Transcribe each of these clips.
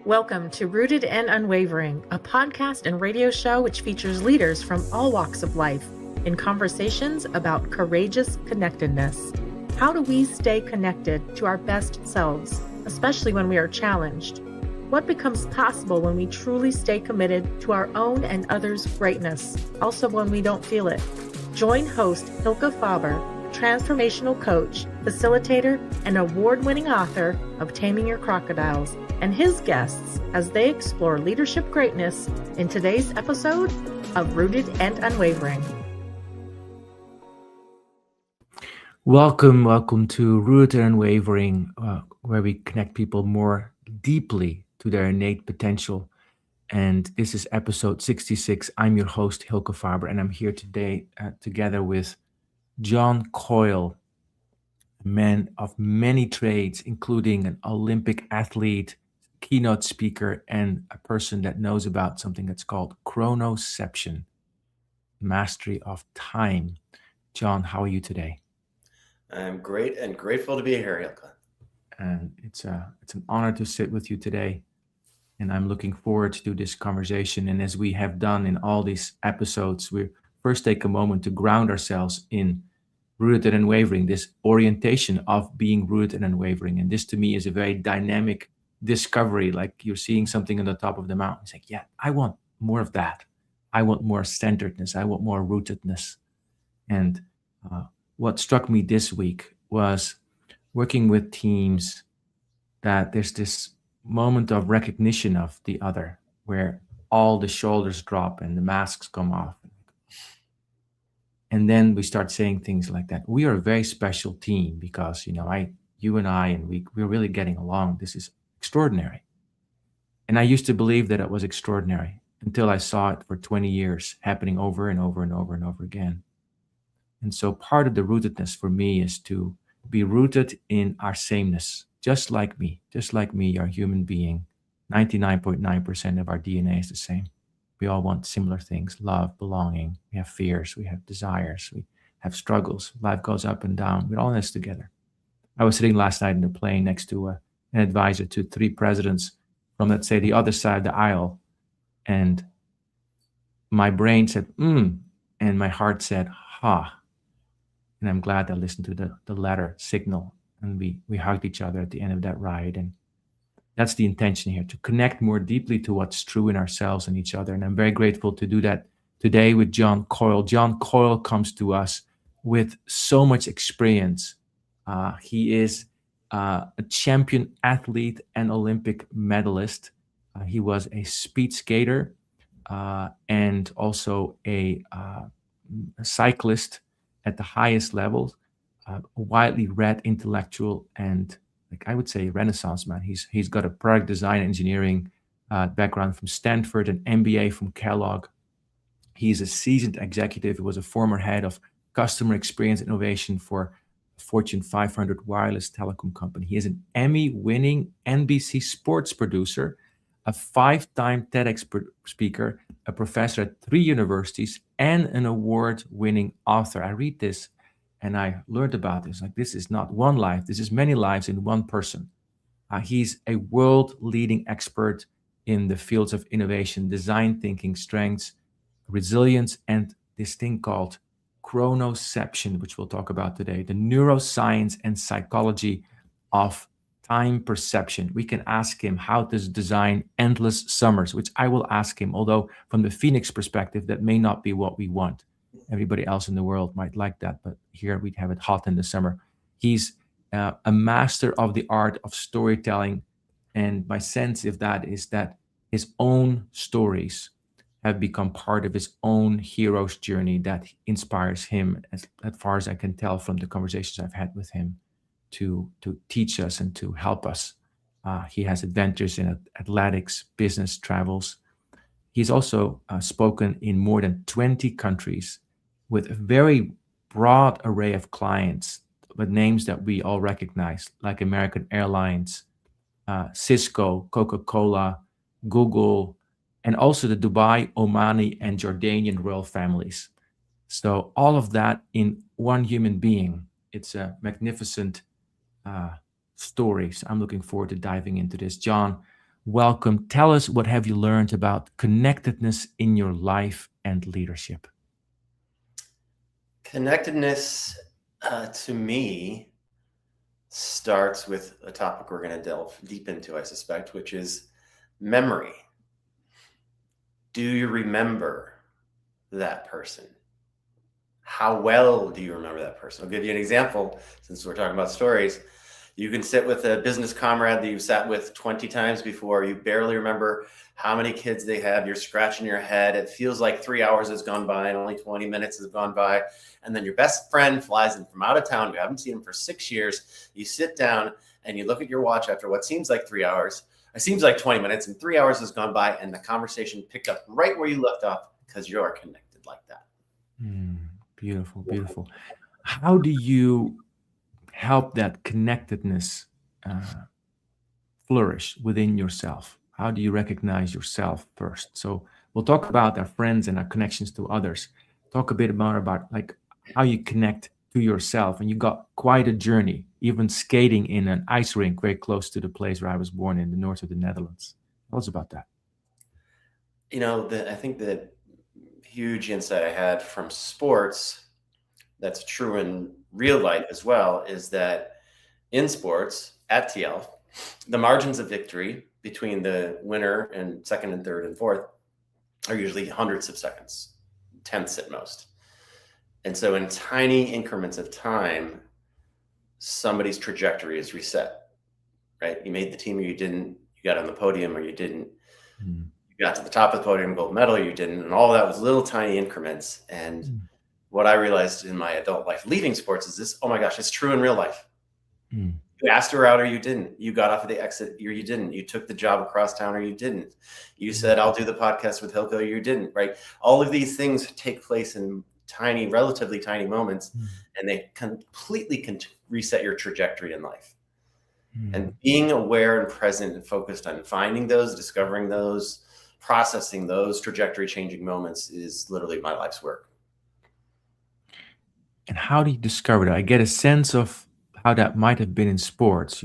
Welcome to Rooted and Unwavering, a podcast and radio show which features leaders from all walks of life in conversations about courageous connectedness. How do we stay connected to our best selves, especially when we are challenged? What becomes possible when we truly stay committed to our own and others' greatness, also when we don't feel it? Join host Hylke Faber, transformational coach, facilitator, and award-winning author of Taming Your Crocodiles, and his guests as they explore leadership greatness in today's episode of Rooted and Unwavering. Welcome to Rooted and Unwavering, where we connect people more deeply to their innate potential. And this is episode 66. I'm your host, Hylke Faber, and I'm here today together with John Coyle, a man of many trades, including an Olympic athlete, keynote speaker, and a person that knows about something that's called chronoception, mastery of time. John, how are you today? I'm great and grateful to be here, Hylke. And it's an honor to sit with you today. And I'm looking forward to this conversation. And as we have done in all these episodes, we first take a moment to ground ourselves in rooted and unwavering, this orientation of being rooted and unwavering. And this to me is a very dynamic discovery, like you're seeing something on the top of the mountain. It's like, yeah, I want more of that. I want more centeredness. I want more rootedness. And what struck me this week was working with teams that there's this moment of recognition of the other, where all the shoulders drop and the masks come off. And then we start saying things like that. We are a very special team because, you and I, and we're really getting along. This is extraordinary. And I used to believe that it was extraordinary until I saw it for 20 years happening over and over and over and over again. And so part of the rootedness for me is to be rooted in our sameness, just like me, you're a human being. 99.9% of our DNA is the same. We all want similar things: love, belonging. We have fears, we have desires, we have struggles. Life goes up and down. We're all in this together. I was sitting last night in the plane next to an advisor to 3 presidents from, let's say, the other side of the aisle. And my brain said, and my heart said, ha. And I'm glad I listened to the latter signal. And we hugged each other at the end of that ride. And that's the intention here, to connect more deeply to what's true in ourselves and each other. And I'm very grateful to do that today with John Coyle. John Coyle comes to us with so much experience. He is a champion athlete and Olympic medalist. He was a speed skater and also a cyclist at the highest levels, a widely read intellectual, and I would say Renaissance man. He's got a product design engineering background from Stanford, an MBA from Kellogg. He's a seasoned executive. He was a former head of customer experience innovation for a Fortune 500 wireless telecom company. He is an Emmy-winning NBC sports producer, a 5-time TEDx speaker, a professor at 3 universities, and an award-winning author. I read this and I learned about this. Like, this is not one life. This is many lives in one person. He's a world-leading expert in the fields of innovation, design thinking, strengths, resilience, and this thing called chronoception, which we'll talk about today, the neuroscience and psychology of time perception. We can ask him how to design endless summers, which I will ask him, although from the Phoenix perspective, that may not be what we want. Everybody else in the world might like that, but here we'd have it hot in the summer. He's a master of the art of storytelling, and my sense of that is that his own stories have become part of his own hero's journey that inspires him, as far as I can tell from the conversations I've had with him, to teach us and to help us. He has adventures in athletics, business, travels. He's also spoken in more than 20 countries with a very broad array of clients, with names that we all recognize, like American Airlines, Cisco, Coca-Cola, Google, and also the Dubai, Omani, and Jordanian royal families. So all of that in one human being. It's a magnificent story. So I'm looking forward to diving into this. John, Welcome. Tell us, what have you learned about connectedness in your life and leadership? Connectedness, to me, starts with a topic we're going to delve deep into, I suspect, which is memory. Do you remember that person? How well do you remember that person? I'll give you an example since we're talking about stories. You can sit with a business comrade that you've sat with 20 times before. You barely remember how many kids they have. You're scratching your head. It feels like 3 hours has gone by and only 20 minutes has gone by. And then your best friend flies in from out of town. You haven't seen him for 6 years. You sit down and you look at your watch after what seems like 3 hours. It seems like 20 minutes, and 3 hours has gone by, and the conversation picked up right where you left off because you're connected like that. Beautiful, beautiful. How do you help that connectedness flourish within yourself? How do you recognize yourself first? So we'll talk about our friends and our connections to others. Talk a bit more about like how you connect to yourself. And you got quite a journey, even skating in an ice rink very close to the place where I was born in the north of the Netherlands. Tell us about that. I think the huge insight I had from sports that's true in real life as well is that in sports at TL, the margins of victory between the winner and second and third and fourth are usually hundreds of seconds, tenths at most. And so in tiny increments of time, somebody's trajectory is reset, right? You made the team or you didn't, you got on the podium or you didn't, you got to the top of the podium, gold medal, or you didn't. And all that was little tiny increments. And what I realized in my adult life leaving sports is this, oh my gosh, it's true in real life. You asked her out or you didn't. You got off of the exit or you didn't. You took the job across town or you didn't. You said, I'll do the podcast with Hylke or you didn't, right? All of these things take place in tiny, relatively tiny moments, and they completely can reset your trajectory in life. And being aware and present and focused on finding those, discovering those, processing those trajectory changing moments is literally my life's work. And how do you discover that? I get a sense of how that might have been in sports.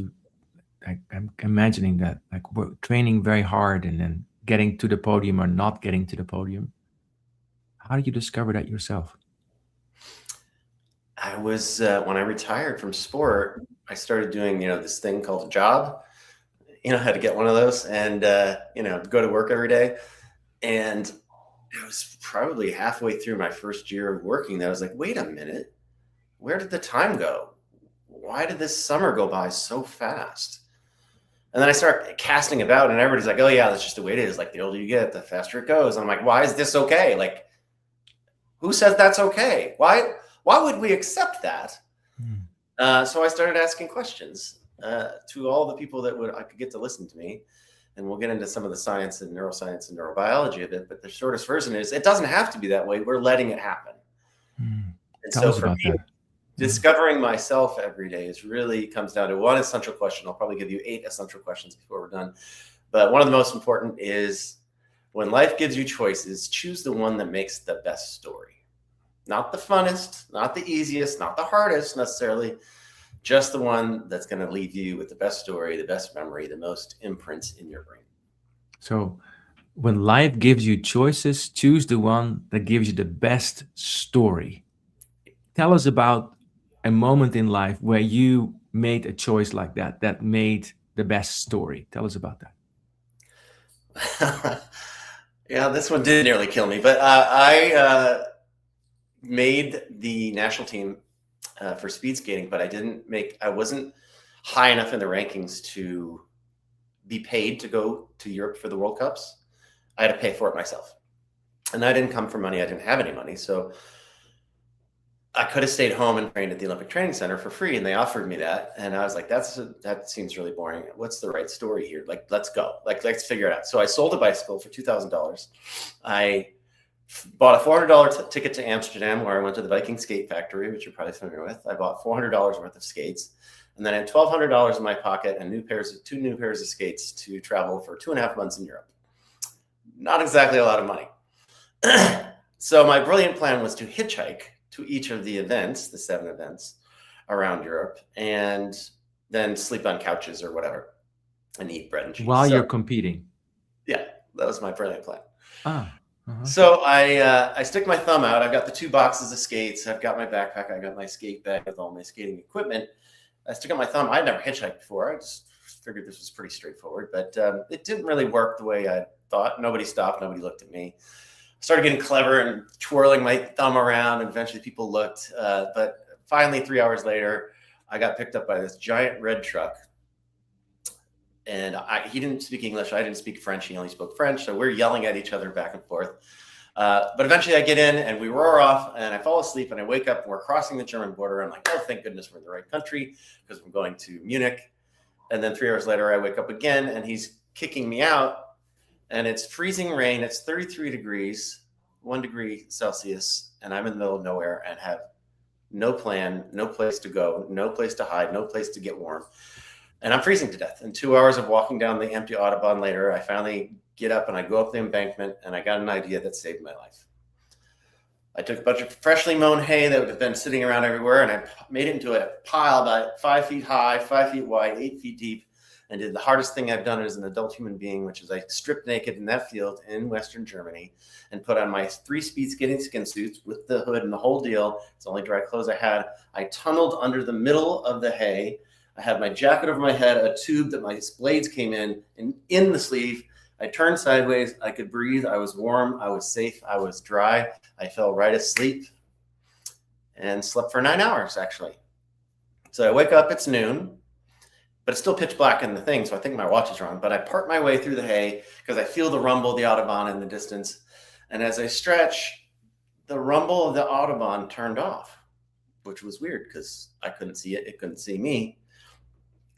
I'm imagining that, like, we're training very hard and then getting to the podium or not getting to the podium. How do you discover that yourself? I was, when I retired from sport, I started doing, this thing called a job. I had to get one of those and, go to work every day. And it was probably halfway through my first year of working that I was like, wait a minute, where did the time go? Why did this summer go by so fast? And then I start casting about and everybody's like, oh yeah, that's just the way it is. Like the older you get, the faster it goes. And I'm like, why is this okay? Like, who says that's okay? Why would we accept that? So I started asking questions to all the people that I could get to listen to me. And we'll get into some of the science and neuroscience and neurobiology of it. But the shortest version is it doesn't have to be that way. We're letting it happen. And Tell so us for about me, that. discovering myself every day comes down to one essential question. I'll probably give you 8 essential questions before we're done. But one of the most important is when life gives you choices, choose the one that makes the best story. Not the funnest, not the easiest, not the hardest necessarily, just the one that's going to leave you with the best story, the best memory, the most imprints in your brain. So when life gives you choices, choose the one that gives you the best story. Tell us about a moment in life where you made a choice like that made the best story. Tell us about that. Yeah, this one did nearly kill me, but I made the national team for speed skating, but I wasn't high enough in the rankings to be paid to go to Europe for the World Cups. I had to pay for it myself. And I didn't come from money. I didn't have any money. So I could have stayed home and trained at the Olympic Training Center for free. And they offered me that. And I was like, that seems really boring. What's the right story here? Like, let's go. Like, let's figure it out. So I sold a bicycle for $2,000. I bought a $400 ticket to Amsterdam, where I went to the Viking Skate Factory, which you're probably familiar with. I bought $400 worth of skates, and then I had $1,200 in my pocket and two new pairs of skates to travel for 2.5 months in Europe. Not exactly a lot of money. So my brilliant plan was to hitchhike to each of the events, the 7 events around Europe, and then sleep on couches or whatever. and eat bread and cheese. While you're competing. Yeah, that was my brilliant plan. Uh-huh. So I stick my thumb out. I've got the 2 boxes of skates. I've got my backpack. I got my skate bag with all my skating equipment. I stick out my thumb. I'd never hitchhiked before. I just figured this was pretty straightforward, but it didn't really work the way I thought. Nobody stopped. Nobody looked at me. I started getting clever and twirling my thumb around, and eventually people looked. But finally, 3 hours later, I got picked up by this giant red truck. And he didn't speak English. I didn't speak French. He only spoke French. So we're yelling at each other back and forth. But eventually I get in and we roar off and I fall asleep and I wake up and we're crossing the German border. I'm like, oh, thank goodness we're in the right country because we're going to Munich. And then 3 hours later, I wake up again and he's kicking me out and it's freezing rain. It's 33 degrees, 1 degree Celsius. And I'm in the middle of nowhere and have no plan, no place to go, no place to hide, no place to get warm. And I'm freezing to death. And 2 hours of walking down the empty Autobahn later, I finally get up and I go up the embankment and I got an idea that saved my life. I took a bunch of freshly mown hay that would have been sitting around everywhere and I made it into a pile about 5 feet high, 5 feet wide, 8 feet deep, and did the hardest thing I've done as an adult human being, which is I stripped naked in that field in Western Germany and put on my 3 speed skating skin suits with the hood and the whole deal. It's the only dry clothes I had. I tunneled under the middle of the hay. I had my jacket over my head, a tube that my blades came in, and in the sleeve. I turned sideways. I could breathe. I was warm. I was safe. I was dry. I fell right asleep and slept for 9 hours, actually. So I wake up. It's noon, but it's still pitch black in the thing, so I think my watch is wrong. But I part my way through the hay because I feel the rumble of the Autobahn in the distance. And as I stretch, the rumble of the Autobahn turned off, which was weird because I couldn't see it. It couldn't see me.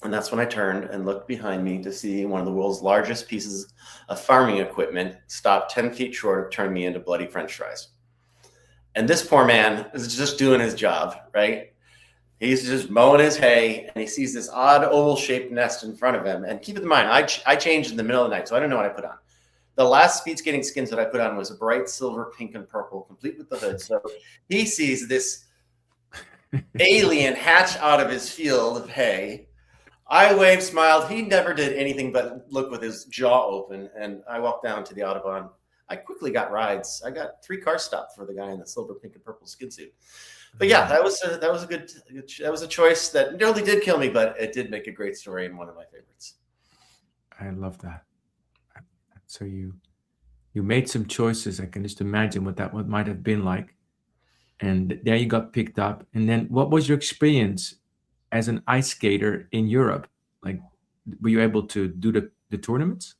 And that's when I turned and looked behind me to see one of the world's largest pieces of farming equipment stop 10 feet short of turning me into bloody French fries. And this poor man is just doing his job, right? He's just mowing his hay and he sees this odd oval shaped nest in front of him. And keep in mind, I changed in the middle of the night, so I don't know what I put on. The last speed skating skins that I put on was a bright silver, pink, and purple, complete with the hood. So he sees this alien hatch out of his field of hay. I waved, smiled. He never did anything but look with his jaw open. And I walked down to the Autobahn. I quickly got rides. I got 3 cars stopped for the guy in the silver, pink, and purple skin suit. But yeah, that was a choice that nearly did kill me, but it did make a great story and one of my favorites. I love that. So you made some choices. I can just imagine what might have been like. And there you got picked up. And then what was your experience as an ice skater in Europe? Like, were you able to do the tournaments?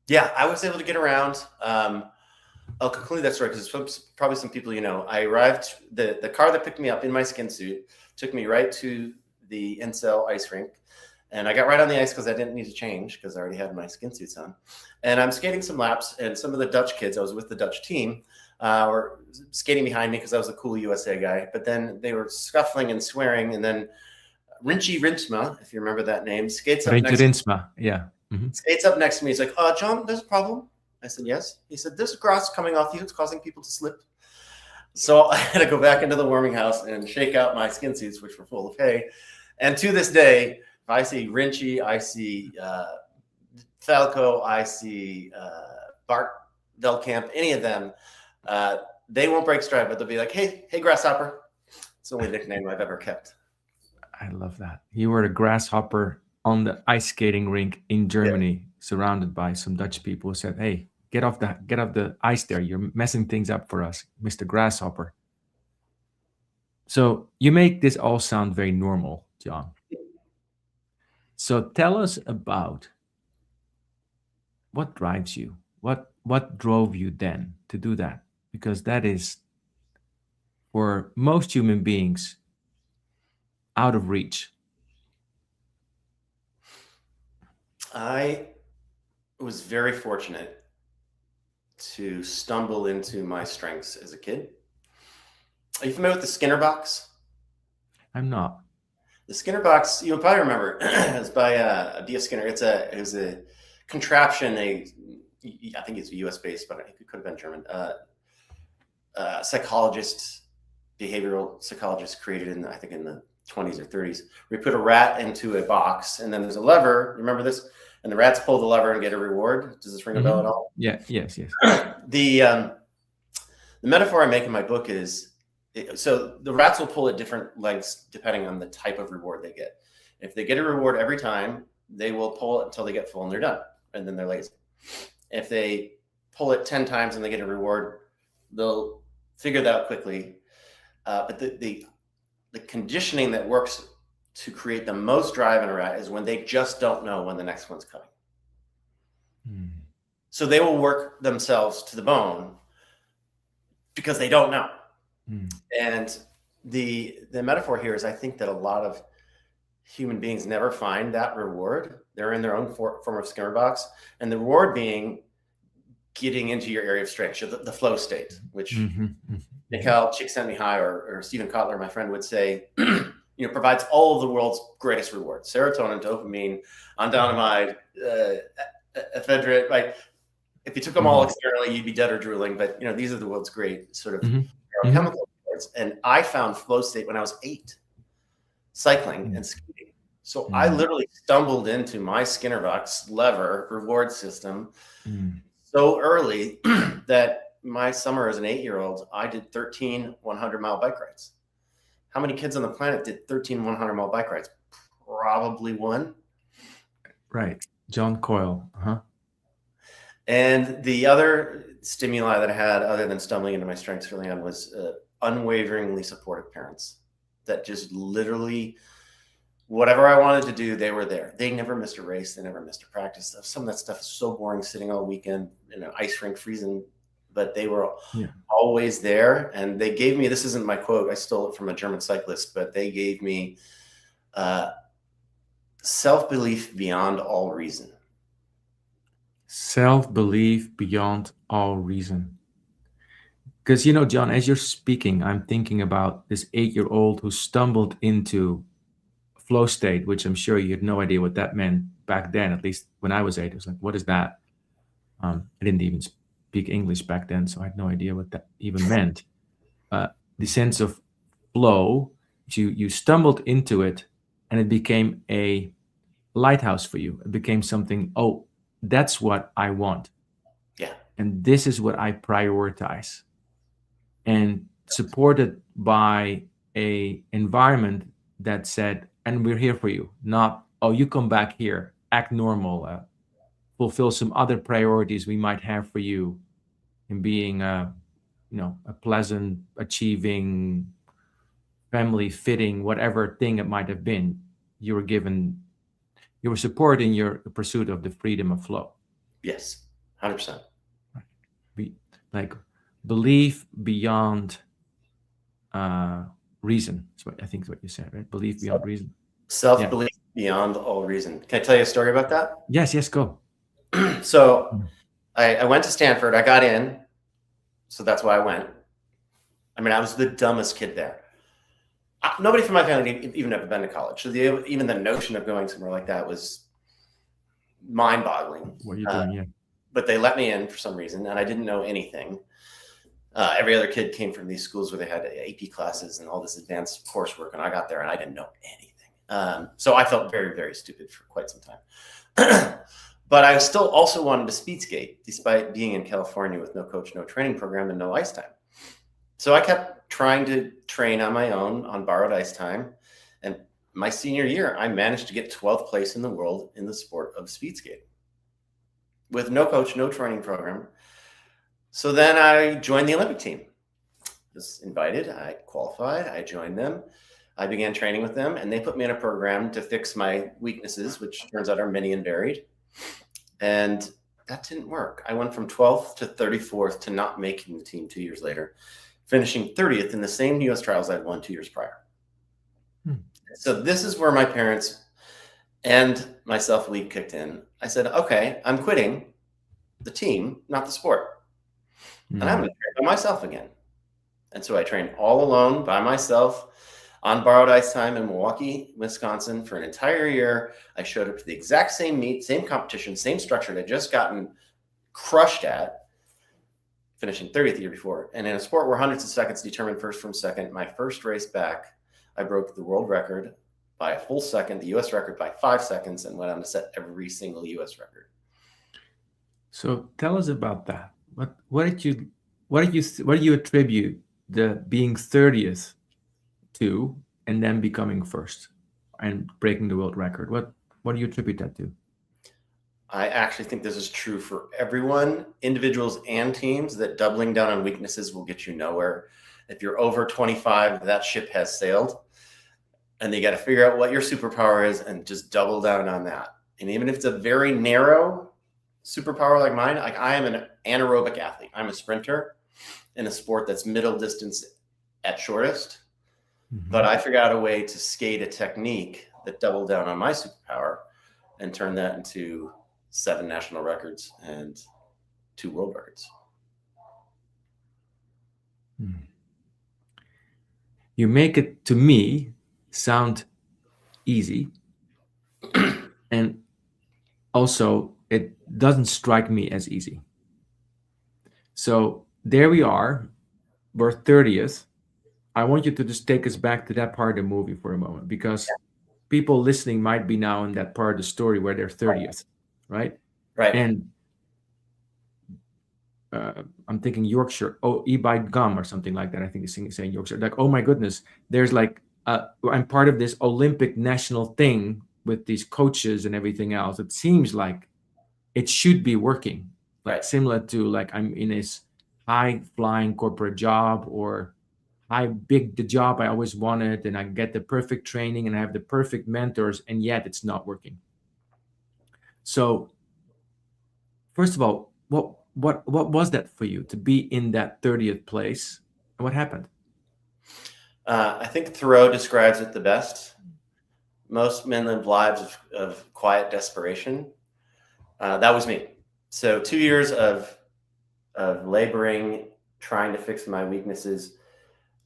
Yeah, I was able to get around. I'll conclude that story because probably some people, I arrived, the car that picked me up in my skin suit took me right to the Incel ice rink. And I got right on the ice because I didn't need to change because I already had my skin suits on. And I'm skating some laps and some of the Dutch kids, I was with the Dutch team, were skating behind me because I was a cool USA guy. But then they were scuffling and swearing. And then Rinchi Rinsma, if you remember that name, skates up next to me. Yeah. Mm-hmm. Skates up next to me. He's like, John, there's a problem. I said, yes. He said, there's grass coming off you. It's causing people to slip. So I had to go back into the warming house and shake out my skin suits, which were full of hay. And to this day, if I see Rinchi, I see Falco, I see Bart Delcamp, any of them, they won't break stride, but they'll be like, hey, grasshopper. It's the only nickname I've ever kept. I love that. You were the grasshopper on the ice skating rink in Germany, surrounded by some Dutch people who said, hey, get off the ice there. You're messing things up for us, Mr. Grasshopper. So you make this all sound very normal, John. So tell us about what drives you. What drove you then to do that? Because that is, for most human beings, out of reach. I was very fortunate to stumble into my strengths as a kid. Are you familiar with the Skinner box? I'm not. The Skinner box, you'll probably remember, it's by D.F. Skinner. It was a contraption, I think it's US based, but it could have been German. Psychologist, behavioral psychologist created in the 20s or 30s. We put a rat into a box, and then there's a lever. Remember this? and the rats pull the lever and get a reward. Does this ring a bell at all? Yeah. Yes. The metaphor I make in my book is, so the rats will pull at different lengths depending on the type of reward they get. If they get a reward every time, they will pull it until they get full and they're done, and then they're lazy. If they pull it 10 times and they get a reward, they'll figure that out quickly. But the conditioning that works to create the most drive in a rat is when they just don't know when the next one's coming. So they will work themselves to the bone because they don't know. And the metaphor here is, I think that a lot of human beings never find that reward. They're in their own form of Skinner box, and the reward being getting into your area of strength, the flow state, which Mikhail Csikszentmihalyi or Stephen Kotler, my friend, would say, provides all of the world's greatest rewards: serotonin, dopamine, anandamide, ephedrine. Like, if you took them all externally, you'd be dead or drooling. But these are the world's great sort of chemical rewards. And I found flow state when I was 8, cycling and skating. So I literally stumbled into my Skinner box lever reward system so early that my summer as an 8-year-old, I did 13 100-mile bike rides. How many kids on the planet did 13 100-mile bike rides? Probably one. Right. John Coyle. And the other stimuli that I had, other than stumbling into my strengths early on, was unwaveringly supportive parents that just literally, whatever I wanted to do, they were there. They never missed a race. They never missed a practice. Some of that stuff is so boring, sitting all weekend in an ice rink freezing, but they were always there. And they gave me, this isn't my quote, I stole it from a German cyclist, but they gave me self-belief beyond all reason. Self-belief beyond all reason. Because, John, as you're speaking, I'm thinking about this 8-year-old who stumbled into flow state, which I'm sure you had no idea what that meant back then. At least when I was 8, it was like, what is that? I didn't even speak English back then, so I had no idea what that even meant. The sense of flow, you stumbled into it, and it became a lighthouse for you. It became something, that's what I want. Yeah. And this is what I prioritize. And supported by a environment that said, and we're here for you, not, you come back here, act normal, fulfill some other priorities we might have for you in being a pleasant, achieving, family fitting, whatever thing it might have been. You were supported in your pursuit of the freedom of flow. Yes, 100%. Like belief beyond reason. I think is what you said, right? Belief beyond reason. Self-belief beyond all reason. Can I tell you a story about that? Yes, go. So I went to Stanford. I got in. So that's why I went. I mean, I was the dumbest kid there. Nobody from my family even ever been to college. So even the notion of going somewhere like that was mind-boggling. What are you doing? Yeah. But they let me in for some reason, and I didn't know anything. Every other kid came from these schools where they had AP classes and all this advanced coursework, and I got there and I didn't know anything. So I felt very, very stupid for quite some time. But I still also wanted to speed skate, despite being in California with no coach, no training program, and no ice time. So I kept trying to train on my own on borrowed ice time. And my senior year, I managed to get 12th place in the world in the sport of speed skating with no coach, no training program. So then I joined the Olympic team. Was invited, I qualified, I joined them. I began training with them, and they put me in a program to fix my weaknesses, which turns out are many and varied. And that didn't work. I went from 12th to 34th to not making the team 2 years later, finishing 30th in the same US trials I'd won 2 years prior. So this is where my parents and my self-belief kicked in. I said, okay, I'm quitting the team, not the sport. And I'm going to train by myself again. And so I trained all alone by myself on borrowed ice time in Milwaukee, Wisconsin for an entire year. I showed up to the exact same meet, same competition, same structure that I'd just gotten crushed at, finishing 30th the year before. And in a sport where hundreds of seconds determine first from second, my first race back, I broke the world record by a full second, the US record by 5 seconds, and went on to set every single US record. So tell us about that. What do you attribute the being 30th to, and then becoming first and breaking the world record? What do you attribute that to? I actually think this is true for everyone, individuals and teams, that doubling down on weaknesses will get you nowhere. If you're over 25, that ship has sailed, and you got to figure out what your superpower is and just double down on that. And even if it's a very narrow superpower like mine, like I am an anaerobic athlete. I'm a sprinter in a sport that's middle distance at shortest, but I figured out a way to skate a technique that doubled down on my superpower and turned that into 7 national records and 2 world records. You make it, to me, sound easy. And also, it doesn't strike me as easy. So there we are. We're 30th. I want you to just take us back to that part of the movie for a moment, because people listening might be now in that part of the story where they're 30th, right? Right. And I'm thinking Yorkshire, e-bite gum or something like that. I think it's saying Yorkshire. Like, oh my goodness, there's like, I'm part of this Olympic national thing with these coaches and everything else. It seems like it should be working, like similar to like I'm in this high flying corporate job, or the job I always wanted, and I get the perfect training and I have the perfect mentors, and yet it's not working. So first of all, what was that for you to be in that 30th place, and what happened? I think Thoreau describes it the best. Most men live lives of quiet desperation. That was me. So 2 years of laboring, trying to fix my weaknesses.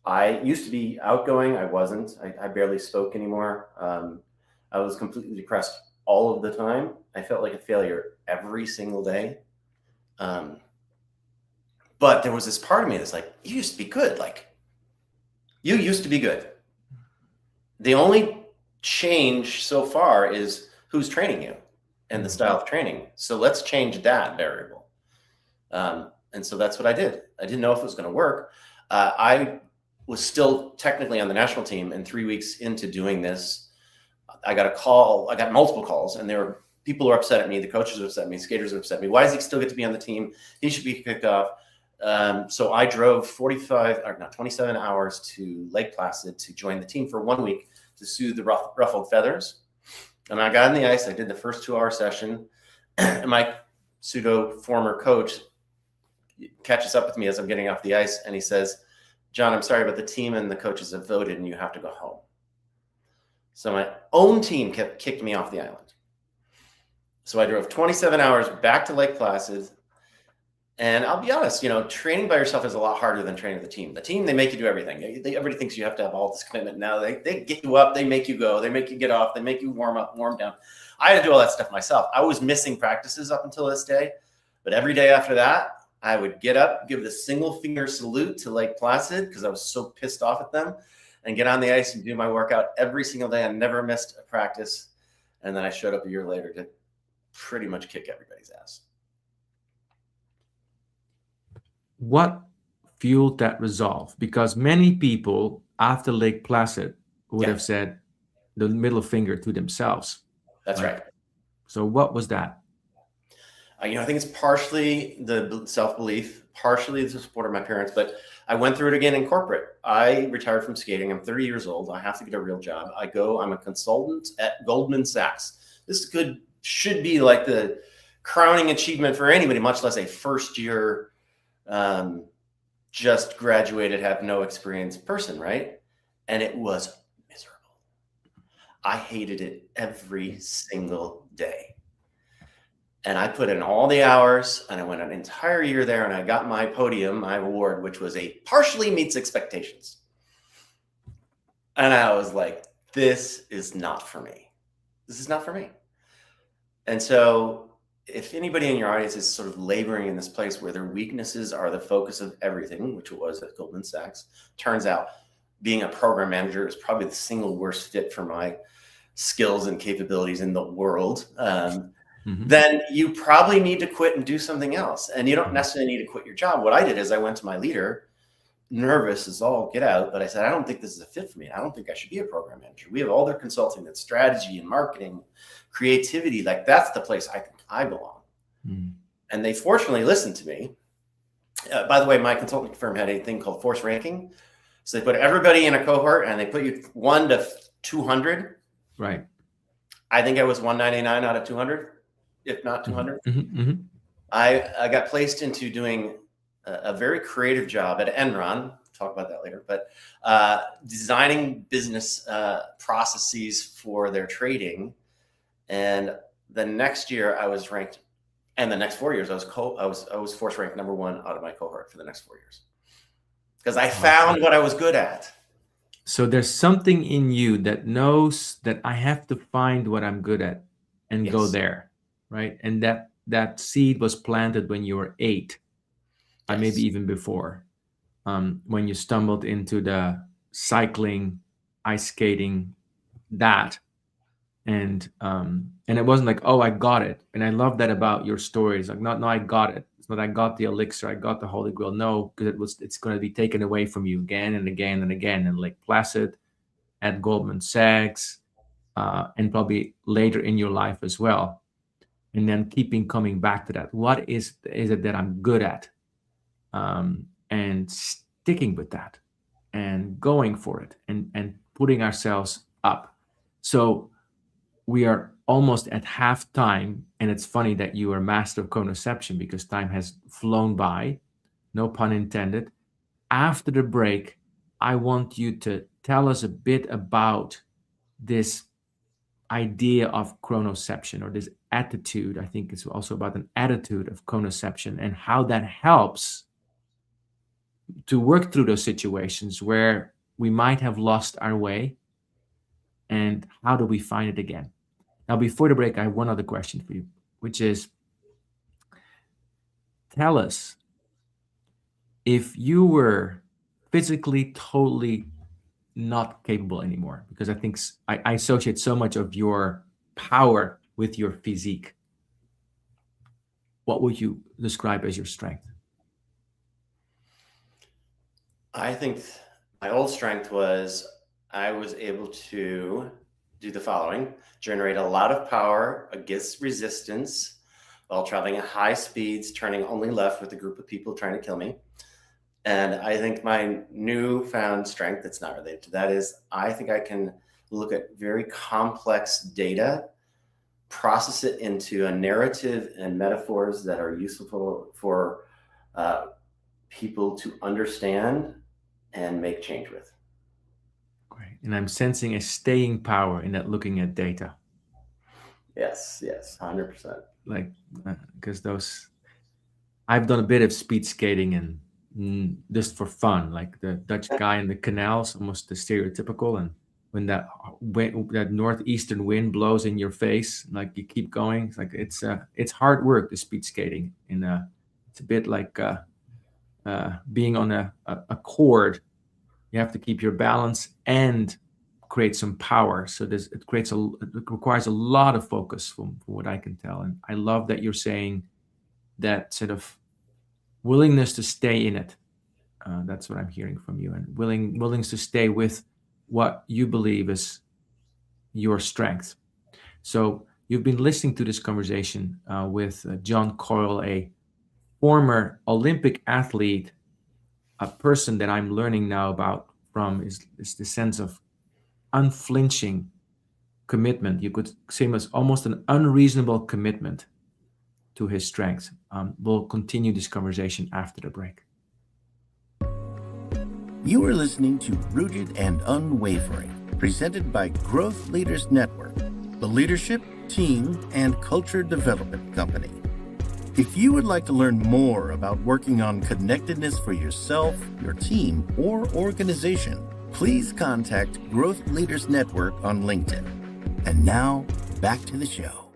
I used to be outgoing. I wasn't. I barely spoke anymore. I was completely depressed all of the time. I felt like a failure every single day. But there was this part of me that's like, you used to be good. Like, you used to be good. The only change so far is who's training you and the style of training. So let's change that variable. And so that's what I did. I didn't know if it was going to work. I was still technically on the national team, and 3 weeks into doing this, I got a call. I got multiple calls, and people are upset at me. The coaches are upset at me. Skaters are upset at me. Why does he still get to be on the team? He should be kicked off. So I drove 27 hours to Lake Placid to join the team for 1 week to soothe the ruffled feathers. And I got on the ice. I did the first 2-hour session, and my pseudo former coach catches up with me as I'm getting off the ice, and he says, "John, I'm sorry, but the team and the coaches have voted, and you have to go home." So my own team kicked me off the island. So I drove 27 hours back to Lake Placid. And I'll be honest, training by yourself is a lot harder than training with the team. The team, they make you do everything. Everybody thinks you have to have all this commitment. Now they get you up, they make you go, they make you get off, they make you warm up, warm down. I had to do all that stuff myself. I was missing practices up until this day. But every day after that, I would get up, give the single finger salute to Lake Placid because I was so pissed off at them, and get on the ice and do my workout every single day. I never missed a practice. And then I showed up a year later to pretty much kick everybody's ass. What fueled that resolve? Because many people after Lake Placid would have said the middle finger to themselves. That's right. So what was that? I think it's partially the self-belief, partially the support of my parents, but I went through it again in corporate. I retired from skating. I'm 30 years old. I have to get a real job. I'm a consultant at Goldman Sachs. This should be like the crowning achievement for anybody, much less a first year, just graduated, have no experience person, right? And it was miserable. I hated it every single day. And I put in all the hours, and I went an entire year there, and I got my podium, my award, which was a partially meets expectations. And I was like, this is not for me. This is not for me. And so if anybody in your audience is sort of laboring in this place where their weaknesses are the focus of everything, which it was at Goldman Sachs, turns out being a program manager is probably the single worst fit for my skills and capabilities in the world, then you probably need to quit and do something else. And you don't necessarily need to quit your job. What I did is I went to my leader, nervous as all get out, but I said, I don't think this is a fit for me. I don't think I should be a program manager. We have all their consulting, that's strategy and marketing, creativity. Like, that's the place I think I belong. And they fortunately listened to me. By the way, my consulting firm had a thing called force ranking. So they put everybody in a cohort and they put you 1 to 200. Right. I think I was 199 out of 200, if not 200. I got placed into doing a very creative job at Enron. Talk about that later, but designing business processes for their trading. And the next year I was ranked, and the next 4 years I was force ranked number 1 out of my cohort for the next 4 years, because I found what I was good at. So there's something in you that knows that I have to find what I'm good at and go there, right? And that seed was planted when you were 8, or maybe even before, when you stumbled into the cycling, ice skating, and it wasn't like, oh, I got it. And I love that about your story. It's like, no, I got it. It's not I got the elixir, I got the Holy Grail. No, because it's going to be taken away from you again and again and again. And Lake Placid, at Goldman Sachs, and probably later in your life as well. And then coming back to that. What is it that I'm good at? And sticking with that and going for it and putting ourselves up. So we are almost at half time, and it's funny that you are master of chronoception because time has flown by, no pun intended. After the break, I want you to tell us a bit about this idea of chronoception, or this attitude. I think it's also about an attitude of chronoception and how that helps to work through those situations where we might have lost our way, and how do we find it again. Now, before the break, I have one other question for you, which is, tell us, if you were physically totally not capable anymore, because I think I associate so much of your power with your physique, what would you describe as your strength? I think my old strength was I was able to do the following: generate a lot of power against resistance while traveling at high speeds, turning only left with a group of people trying to kill me. And I think my newfound strength that's not related to that is I think I can look at very complex data, process it into a narrative and metaphors that are useful for people to understand and make change with. Great. And I'm sensing a staying power in that, looking at data. Yes, 100%. Like, because I've done a bit of speed skating and just for fun, like the Dutch guy in the canals, almost the stereotypical. And when that northeastern wind blows in your face, like you keep going, it's like it's hard work, the speed skating. And it's a bit like being on a cord. You have to keep your balance and create some power. So it requires a lot of focus from what I can tell. And I love that you're saying that sort of willingness to stay in it. That's what I'm hearing from you, and willingness to stay with what you believe is your strength. So you've been listening to this conversation with John Coyle, a former Olympic athlete, a person that I'm learning now about from is the sense of unflinching commitment. You could say it was almost an unreasonable commitment to his strengths. We'll continue this conversation after the break. You are listening to Rooted and Unwavering, presented by Growth Leaders Network, the leadership, team, and culture development company. If you would like to learn more about working on connectedness for yourself, your team, or organization, please contact Growth Leaders Network on LinkedIn. And now, back to the show.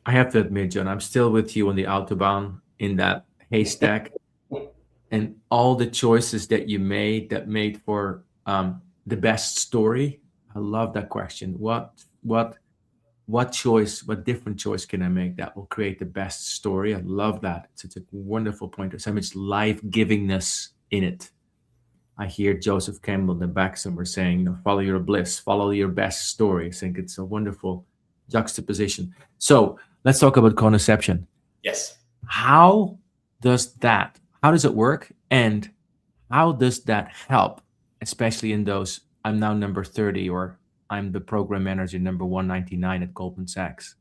I have to admit, John, I'm still with you on the Autobahn in that haystack. and all the choices that you made that made for the best story? I love that question. What choice, what different choice can I make that will create the best story? I love that. It's a wonderful point. There's so much life-givingness in it. I hear Joseph Campbell in the back somewhere saying, follow your bliss, follow your best story. I think it's a wonderful juxtaposition. So let's talk about conoception. Yes. How does it work? And how does that help, especially in those, I'm now number 30, or I'm the program manager number 199 at Goldman Sachs?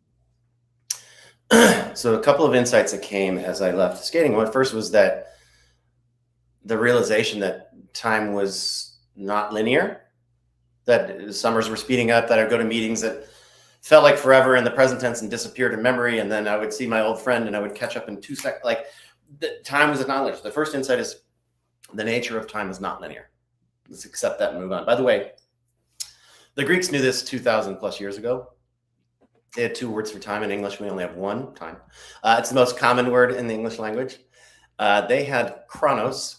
So a couple of insights that came as I left skating. One first was that the realization that time was not linear, that summers were speeding up, that I'd go to meetings that felt like forever in the present tense and disappeared in memory. And then I would see my old friend and I would catch up in 2 seconds. Like, the time was not linear. The first insight is the nature of time is not linear. Let's accept that and move on. By the way, the Greeks knew this 2,000 plus years ago. They had 2 words for time. In English, we only have 1, time. It's the most common word in the English language. They had chronos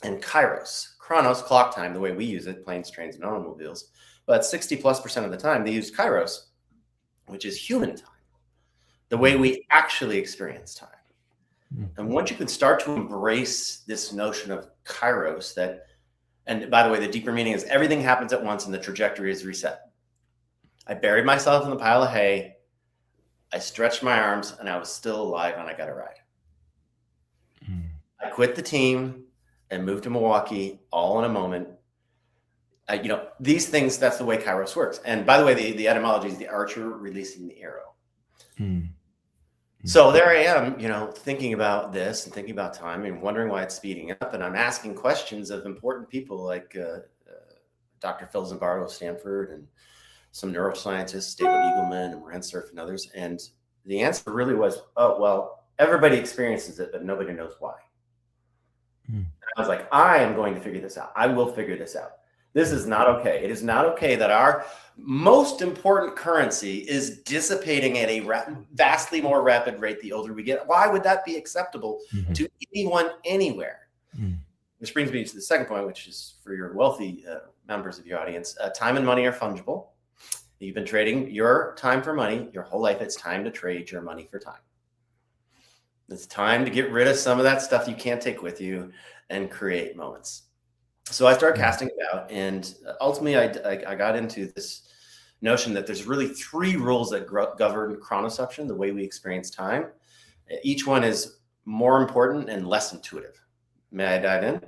and kairos. Chronos, clock time, the way we use it, planes, trains, and automobiles. But 60+% of the time, they use kairos, which is human time, the way we actually experience time. And once you can start to embrace this notion of kairos, that, and by the way, the deeper meaning is everything happens at once and the trajectory is reset. I buried myself in the pile of hay. I stretched my arms and I was still alive and I got a ride. I quit the team and moved to Milwaukee all in a moment. These things, that's the way kairos works. And by the way, the etymology is the archer releasing the arrow. So there I am, thinking about this and thinking about time and wondering why it's speeding up. And I'm asking questions of important people like Dr. Phil Zimbardo of Stanford and some neuroscientists, David Eagleman and Moran Cerf and others. And the answer really was, oh, well, everybody experiences it, but nobody knows why. And I was like, I am going to figure this out. I will figure this out. This is not okay. It is not okay that our most important currency is dissipating at a vastly more rapid rate the older we get. Why would that be acceptable to anyone anywhere? Which brings me to the second point, which is for your wealthy members of your audience. Time and money are fungible. You've been trading your time for money your whole life. It's time to trade your money for time. It's time to get rid of some of that stuff you can't take with you and create moments. So I started casting it out, and ultimately I got into this notion that there's really 3 rules that govern chronoception, the way we experience time. Each one is more important and less intuitive. May I dive in?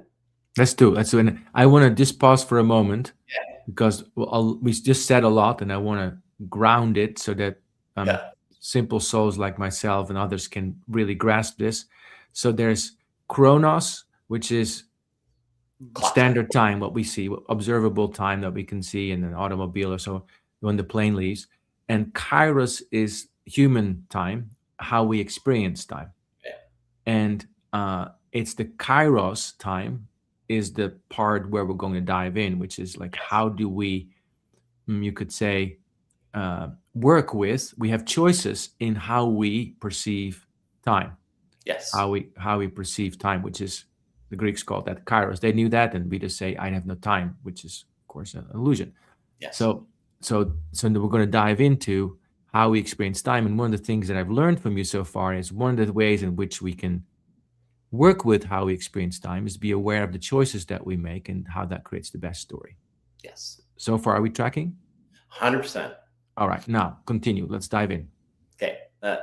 Let's do it. And I want to just pause for a moment, because we just said a lot, and I want to ground it so that simple souls like myself and others can really grasp this. So there's chronos, which is standard time, what we see, observable time that we can see in an automobile or so when the plane leaves. And kairos is human time, how we experience time. And it's the kairos time is the part where we're going to dive in, which is like, how do we, you could say, work with, we have choices in how we perceive time. Yes. How we perceive time, which is, the Greeks called that kairos. They knew that, and we just say, I have no time, which is, of course, an illusion. Yes. So we're going to dive into how we experience time. And one of the things that I've learned from you so far is one of the ways in which we can work with how we experience time is be aware of the choices that we make and how that creates the best story. Yes. So far, are we tracking? 100%. All right, now continue. Let's dive in. Okay.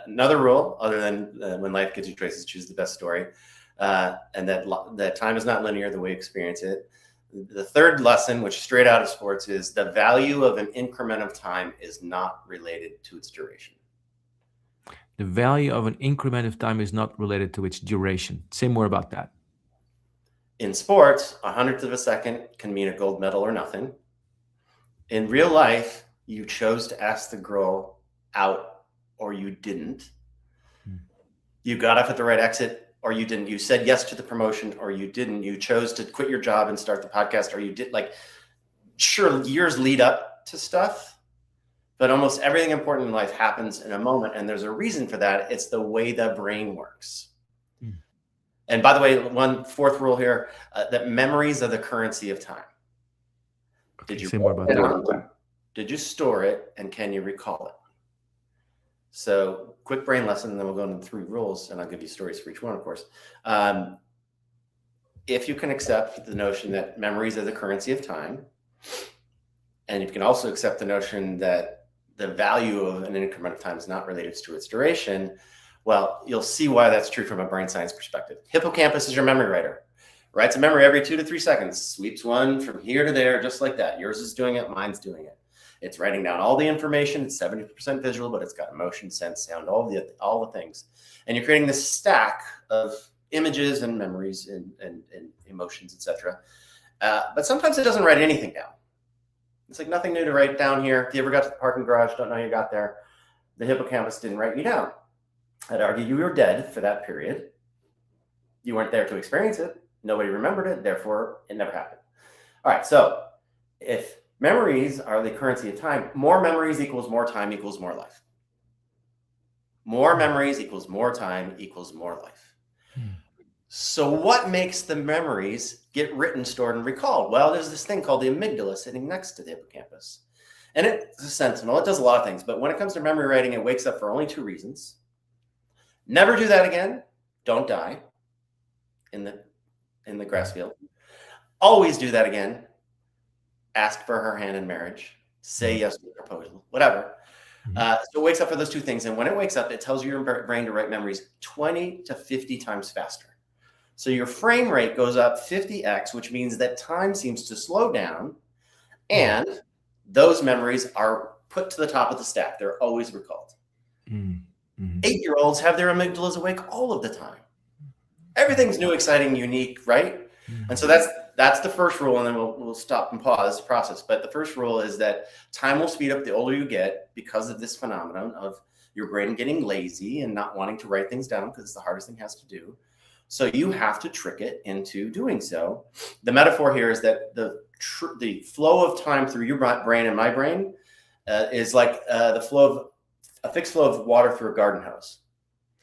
Another rule, other than when life gives you choices, choose the best story. And that time is not linear the way you experience it. The third lesson, which is straight out of sports, is the value of an increment of time is not related to its duration. The value of an increment of time is not related to its duration. Say more about that. In sports, 100th of a second can mean a gold medal or nothing. In real life, you chose to ask the girl out or you didn't. You got off at the right exit or you didn't. You said yes to the promotion or you didn't. You chose to quit your job and start the podcast or you did. Like, sure, years lead up to stuff, but almost everything important in life happens in a moment. And there's a reason for that. It's the way the brain works. And by the way, one fourth rule here, that memories are the currency of time. Did you say more about that? Did you store it, and can you recall it? So quick brain lesson, and then we'll go into the 3 rules, and I'll give you stories for each one, of course. If you can accept the notion that memories are the currency of time, and you can also accept the notion that the value of an increment of time is not related to its duration, well, you'll see why that's true from a brain science perspective. Hippocampus is your memory writer. Writes a memory every 2 to 3 seconds, sweeps one from here to there, just like that. Yours is doing it, mine's doing it. It's writing down all the information. It's 70% visual, but it's got emotion, sense, sound, all the things. And you're creating this stack of images and memories and emotions, etc. But sometimes it doesn't write anything down. It's like nothing new to write down here. If you ever got to the parking garage, don't know you got there, the hippocampus didn't write you down. I'd argue you were dead for that period. You weren't there to experience it. Nobody remembered it. Therefore, it never happened. All right. So if memories are the currency of time, more memories equals more time equals more life. More memories equals more time equals more life. So what makes the memories get written, stored, and recalled? Well, there's this thing called the amygdala sitting next to the hippocampus. And it's a sentinel. It does a lot of things. But when it comes to memory writing, it wakes up for only 2 reasons. Never do that again. Don't die in the grass field. Always do that again. Ask for her hand in marriage. Say yes to the proposal. Whatever. So it wakes up for those 2 things. And when it wakes up, it tells your brain to write memories 20 to 50 times faster. So your frame rate goes up 50x, which means that time seems to slow down. And those memories are put to the top of the stack. They're always recalled. 8-year-olds have their amygdalas awake all of the time. Everything's new, exciting, unique, right? And so that's the first rule, and then we'll stop and pause the process. But the first rule is that time will speed up the older you get because of this phenomenon of your brain getting lazy and not wanting to write things down because it's the hardest thing it has to do. So you have to trick it into doing so. The metaphor here is that the flow of time through your brain and my brain is like the flow of a fixed flow of water through a garden hose.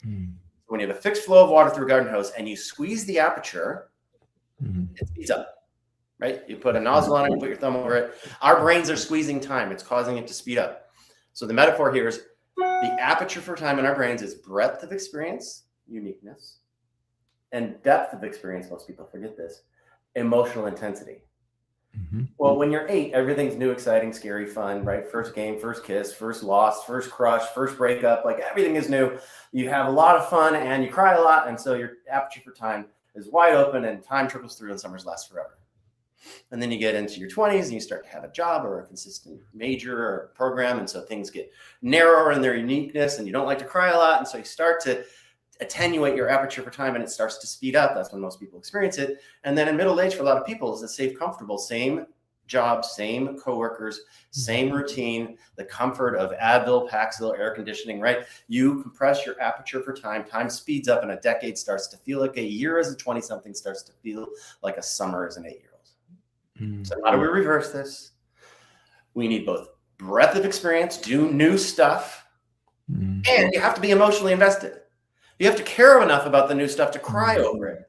When you have a fixed flow of water through a garden hose and you squeeze the aperture, it speeds up, right? You put a nozzle on it, you put your thumb over it. Our brains are squeezing time. It's causing it to speed up. So the metaphor here is the aperture for time in our brains is breadth of experience, uniqueness, and depth of experience. Most people forget this, emotional intensity. Well, when you're 8, everything's new, exciting, scary, fun, right? First game, first kiss, first loss, first crush, first breakup, like everything is new. You have a lot of fun and you cry a lot. And so your aperture for time is wide open and time trickles through and summers last forever. And then you get into your 20s and you start to have a job or a consistent major or program. And so things get narrower in their uniqueness and you don't like to cry a lot. And so you start to attenuate your aperture for time and it starts to speed up. That's when most people experience it. And then in middle age for a lot of people is a safe, comfortable, same job, same coworkers, same routine, the comfort of Advil, Paxil, air conditioning, right? You compress your aperture for time, time speeds up and a decade starts to feel like a year as a 20-something starts to feel like a summer as an 8-year-old. So how do we reverse this? We need both breadth of experience, do new stuff, and you have to be emotionally invested. You have to care enough about the new stuff to cry over it.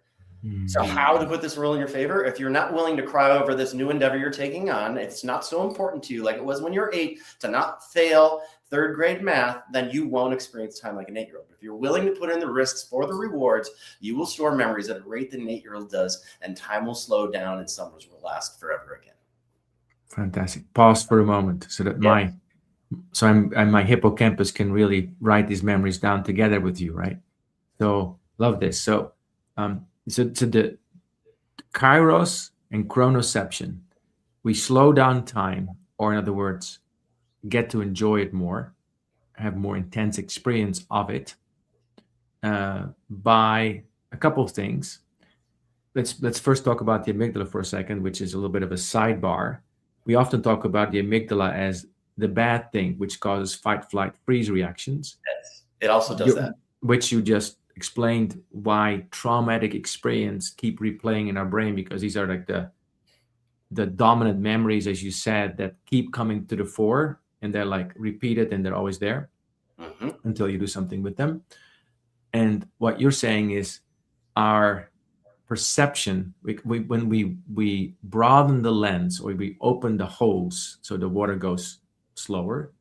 So how to put this rule in your favor? If you're not willing to cry over this new endeavor you're taking on, it's not so important to you like it was when you're 8 to not fail 3rd grade math, then you won't experience time like an 8-year-old. If you're willing to put in the risks for the rewards, you will store memories at a rate that an 8-year-old does, and time will slow down and summers will last forever again. Fantastic. Pause for a moment so that my hippocampus can really write these memories down together with you, right? So love this. So the kairos and chronoception, we slow down time, or in other words, get to enjoy it more, have more intense experience of it by a couple of things. Let's first talk about the amygdala for a second, which is a little bit of a sidebar. We often talk about the amygdala as the bad thing, which causes fight, flight, freeze reactions. Yes, it also does that. Which you just explained why traumatic experience keep replaying in our brain, because these are like the dominant memories, as you said, that keep coming to the fore, and they're like repeated and they're always there until you do something with them. And what you're saying is our perception, when we broaden the lens, or we open the hose so the water goes slower,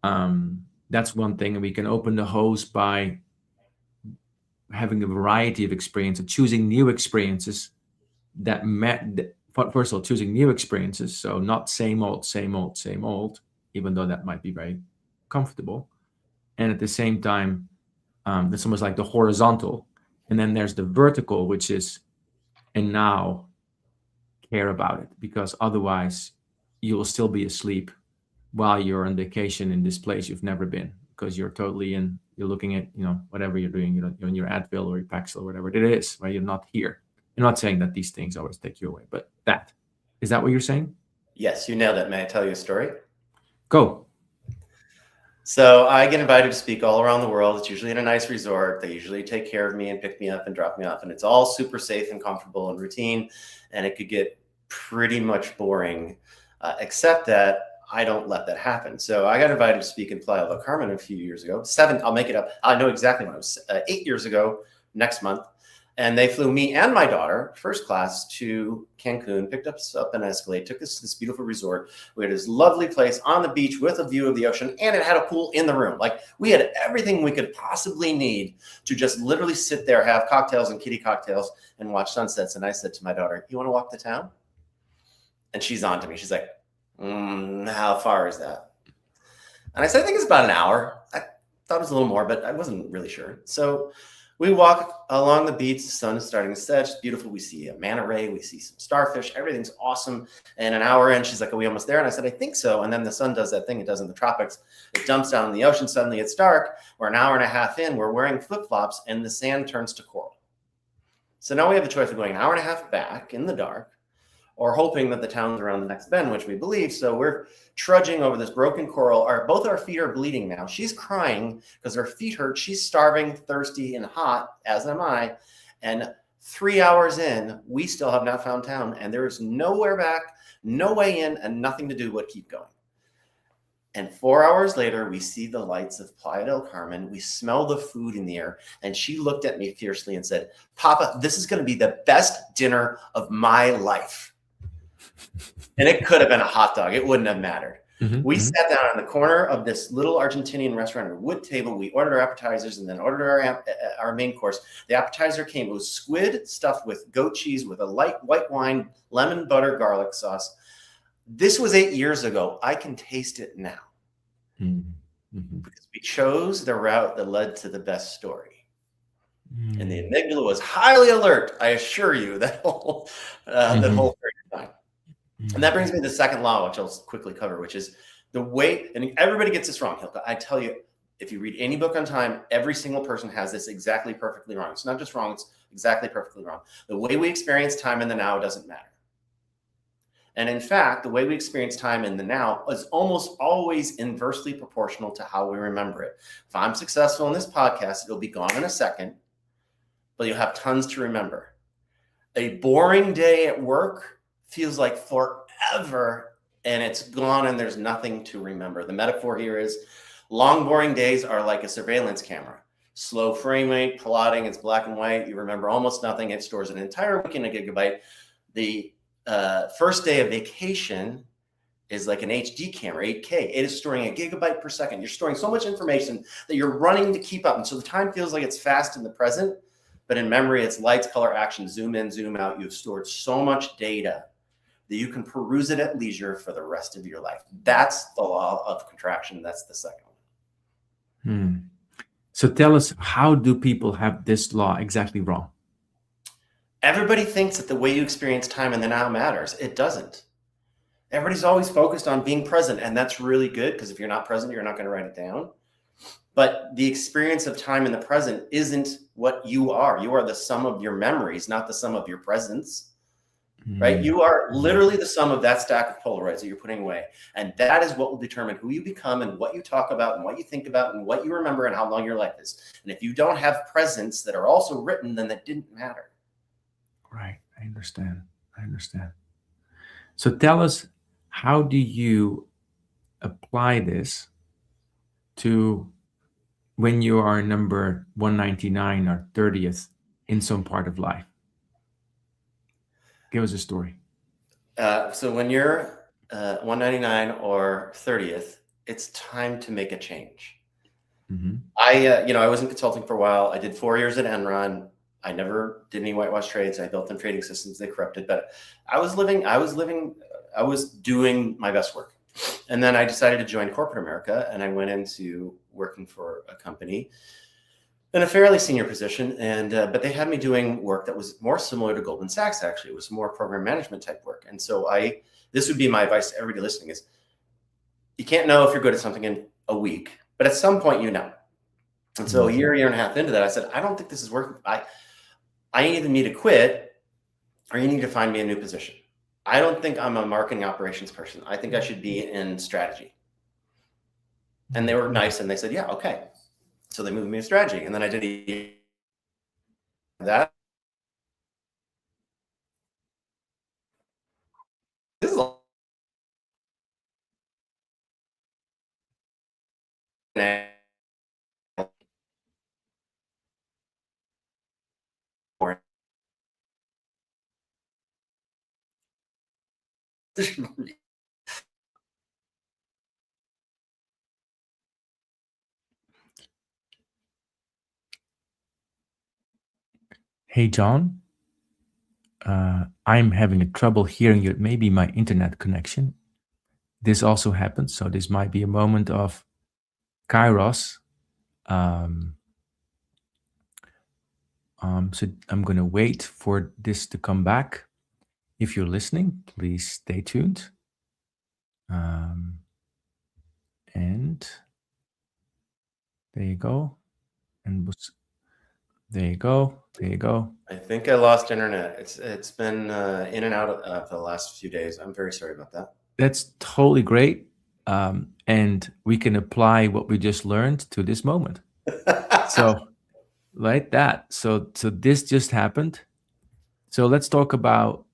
that's one thing. And we can open the hose by having a variety of experiences, choosing new experiences first of all, choosing new experiences. So not same old, even though that might be very comfortable. And at the same time, that's almost like the horizontal. And then there's the vertical, which is, and now care about it, because otherwise you will still be asleep while you're on vacation in this place you've never been, because you're totally in, you're looking at, whatever you're doing, you're in your Advil or your Paxil or whatever it is, right? You're not here. I'm not saying that these things always take you away, but is that what you're saying? Yes, you nailed it. May I tell you a story? Go. So I get invited to speak all around the world. It's usually in a nice resort. They usually take care of me and pick me up and drop me off. And it's all super safe and comfortable and routine. And it could get pretty much boring, except that I don't let that happen. So I got invited to speak in Playa del Carmen a few years ago. I'll make it up. I know exactly when it was 8 years ago next month. And they flew me and my daughter first class to Cancun, picked us up an Escalade, took us to this beautiful resort. We had this lovely place on the beach with a view of the ocean, and it had a pool in the room. Like, we had everything we could possibly need to just literally sit there, have cocktails and kitty cocktails, and watch sunsets. And I said to my daughter, "You want to walk the town?" And she's on to me. She's like, "How far is that?" And I said, "I think it's about an hour." I thought it was a little more, but I wasn't really sure. So we walk along the beach. The sun is starting to set. It's beautiful. We see a manta ray. We see some starfish. Everything's awesome. And an hour in, she's like, "Are we almost there?" And I said, "I think so." And then the sun does that thing it does in the tropics. It dumps down in the ocean. Suddenly it's dark. We're an hour and a half in. We're wearing flip-flops, and the sand turns to coral. So now we have the choice of going an hour and a half back in the dark, or hoping that the town's around the next bend, which we believe. So we're trudging over this broken coral. Both our feet are bleeding now. She's crying because her feet hurt. She's starving, thirsty, and hot, as am I. And 3 hours in, we still have not found town. And there is nowhere back, no way in, and nothing to do but keep going. And 4 hours later, we see the lights of Playa del Carmen. We smell the food in the air. And she looked at me fiercely and said, "Papa, this is going to be the best dinner of my life." And it could have been a hot dog. It wouldn't have mattered. We sat down in the corner of this little Argentinian restaurant, a wood table. We ordered our appetizers and then ordered our main course. The appetizer came. It was squid stuffed with goat cheese with a light white wine, lemon, butter, garlic sauce. This was 8 years ago. I can taste it now. Because we chose the route that led to the best story. And the amygdala was highly alert, I assure you, that whole period of time. And that brings me to the second law, which I'll quickly cover, which is the way, and everybody gets this wrong, Hylke. I tell you, if you read any book on time, every single person has this exactly perfectly wrong. It's not just wrong, it's exactly perfectly wrong. The way we experience time in the now doesn't matter. And in fact, the way we experience time in the now is almost always inversely proportional to how we remember it. If I'm successful in this podcast, it'll be gone in a second, but you'll have tons to remember. A boring day at work feels like forever, and it's gone and there's nothing to remember. The metaphor here is long, boring days are like a surveillance camera. Slow frame rate, plotting, it's black and white. You remember almost nothing. It stores an entire week in a gigabyte. The first day of vacation is like an HD camera, 8K. It is storing a gigabyte per second. You're storing so much information that you're running to keep up. And so the time feels like it's fast in the present, but in memory, it's lights, color, action, zoom in, zoom out. You've stored so much data that you can peruse it at leisure for the rest of your life. That's the law of contraction. That's the second one. So tell us, how do people have this law exactly wrong? Everybody thinks that the way you experience time in the now matters. It doesn't. Everybody's always focused on being present, and that's really good, because if you're not present, you're not going to write it down. But the experience of time in the present isn't what you are. You are the sum of your memories, not the sum of your presence. Right? You are literally the sum of that stack of Polaroids that you're putting away. And that is what will determine who you become and what you talk about and what you think about and what you remember and how long your life is. And if you don't have presents that are also written, then that didn't matter. Right. I understand. So tell us, how do you apply this to when you are number 199 or 30th in some part of life? Give us a story. So when you're 199 or 30th, it's time to make a change. Mm-hmm. I was in consulting for a while. I did 4 years at Enron. I never did any whitewash trades. I built them trading systems. They corrupted, but I was doing my best work. And then I decided to join corporate America, and I went into working for a company in a fairly senior position. But they had me doing work that was more similar to Goldman Sachs. Actually, it was more program management type work. And so this would be my advice to everybody listening: is you can't know if you're good at something in a week, but at some point you know. And so a year and a half into that, I said, I don't think this is working. I either need to quit or you need to find me a new position. I don't think I'm a marketing operations person. I think I should be in strategy. And they were nice and they said, yeah, okay. So they moved me to strategy. And then I did that. This is Hey, John. I'm having a trouble hearing you. It may be my internet connection. This also happens, so this might be a moment of kairos. So I'm going to wait for this to come back. If you're listening, please stay tuned. And there you go. And there you go. There you go. I think I lost internet. It's been in and out of the last few days. I'm very sorry about that. That's totally great. And we can apply what we just learned to this moment. So like that. So this just happened. So let's talk about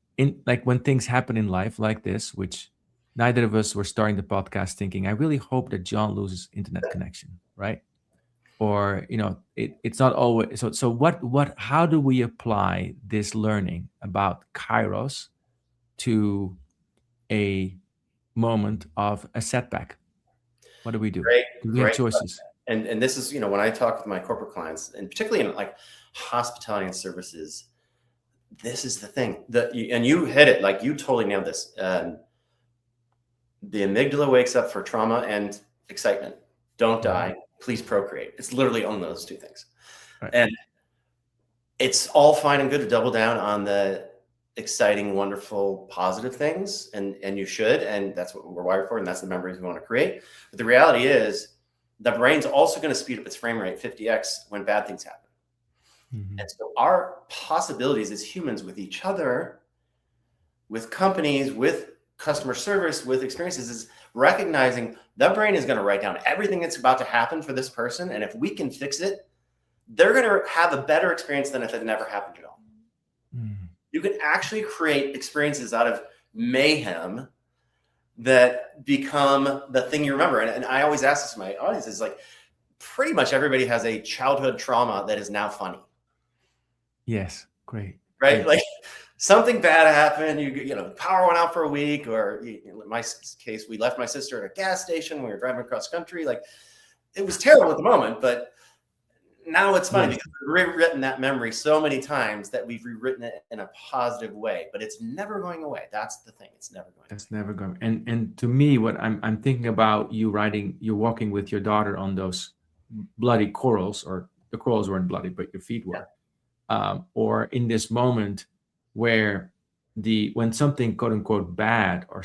when things happen in life like this, which neither of us were starting the podcast thinking, I really hope that John loses internet connection, right? Or, it's not always. So how do we apply this learning about kairos to a moment of a setback? What do we do? We have choices. And this is, when I talk with my corporate clients, and particularly in like hospitality and services, this is the thing and you hit it, like you totally nailed this. The amygdala wakes up for trauma and excitement. Don't die, please procreate. It's literally on those two things. Right. And it's all fine and good to double down on the exciting, wonderful, positive things. And you should, and that's what we're wired for. And that's the memories we want to create. But the reality is the brain's also going to speed up its frame rate 50x when bad things happen. Mm-hmm. And so our possibilities as humans with each other, with companies, with customer service, with experiences, is recognizing the brain is going to write down everything that's about to happen for this person. And if we can fix it, they're going to have a better experience than if it never happened at all. Mm-hmm. You can actually create experiences out of mayhem that become the thing you remember. And I always ask this to my audience, is like, pretty much everybody has a childhood trauma that is now funny. Yes. Great. Right. Great. Like something bad happened, power went out for a week, or in my case, we left my sister at a gas station. We were driving across country. Like it was terrible at the moment, but now it's funny because we've rewritten that memory so many times that we've rewritten it in a positive way, but it's never going away. That's the thing. It's never going away. It's never going. And to me, what I'm thinking about, you're walking with your daughter on those bloody corals, or the corals weren't bloody, but your feet were. Or in this moment where when something quote unquote bad or